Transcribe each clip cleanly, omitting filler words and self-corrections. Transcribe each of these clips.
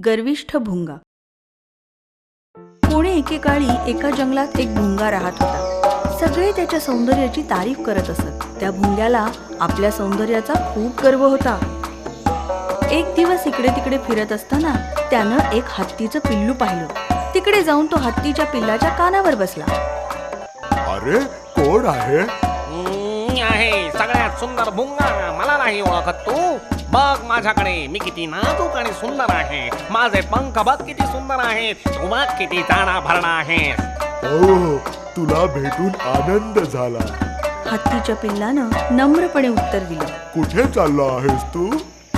गर्विष्ठ भुंगा. कोणे एकेकाळी एका जंगलात एक भुंगा राहत होता. सगळे त्याच्या सौंदर्याची तारीफ करत असत. त्या भुंग्याला आपल्या सौंदर्याचा खूप गर्व होता. एक दिवस इकडे तिकडे फिरत असताना त्यानं एक हत्तीचं पिल्लू पाहिलं. तिकडे जाऊन तो हत्तीच्या पिल्लाच्या कानावर बसला. अरे कोण आहे? आहे सगळ्यात सुंदर भुंगा. मला नाही ओळखत तू? बघ माझ्याकडे, मी किती नाजूक आणि सुंदर आहे. माझे पंख बघ किती सुंदर आहेत. तू बघ किती जाडा भरणा आहेस. ओ, तुला भेटून आनंद झाला. हत्तीच्या पिल्लानं नम्रपणे उत्तर दिलं. कुठे चालला आहेस तू?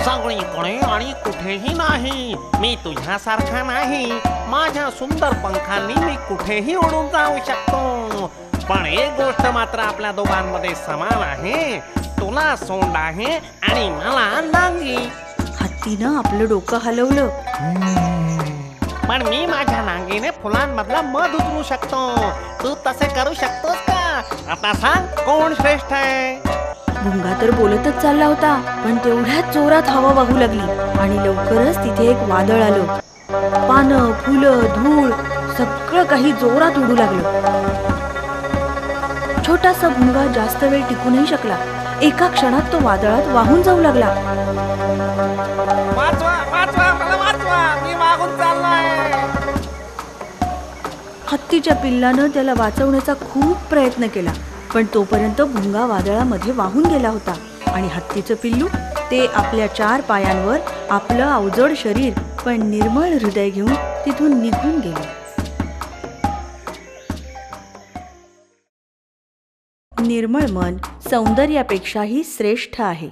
सगळीकडे आणि कुठेही नाही. मी तुझ्यासारखा नाही. माझ्या सुंदर पंखांनी मी कुठेही उडून जाऊ शकतो. पण एक गोष्ट मात्र आपल्या दोघांमध्ये समान आहे. तुला सोंड आहे आणि मला नांगी. हत्तीनं आपलं डोकं हलवलं. पण मी माझ्या नांगीने फुलांमधला मध उचलू शकतो. तू तसे करू शकतोस का? आता सांग कोण श्रेष्ठ आहे? भुंगा तर बोलतच चालला होता, पण तेवढ्याच जोरात हवा वाहू लागली आणि लवकरच तिथे एक वादळ आलं. पानं, फुलं, धूळ सगळं काही जोरात उडू लागलं. छोटासा भुंगा जास्त वेळ टिकू नाही शकला. एका क्षणात तो वादळात वाहून जाऊ लागला. वाचवा वाचवा मला वाचवा, मी मागून चाललोय. हत्तीच्या पिल्लानं त्याला वाचवण्याचा खूप प्रयत्न केला, पण तोपर्यंत भुंगा वादळामध्ये वाहून गेला होता आणि हत्तीचं पिल्लू ते आपल्या 4 पायांवर आपलं अवजड शरीर पण निर्मळ हृदय घेऊन तिथून निघून गेले. निर्मळ मन सौंदर्यापेक्षाही श्रेष्ठ आहे.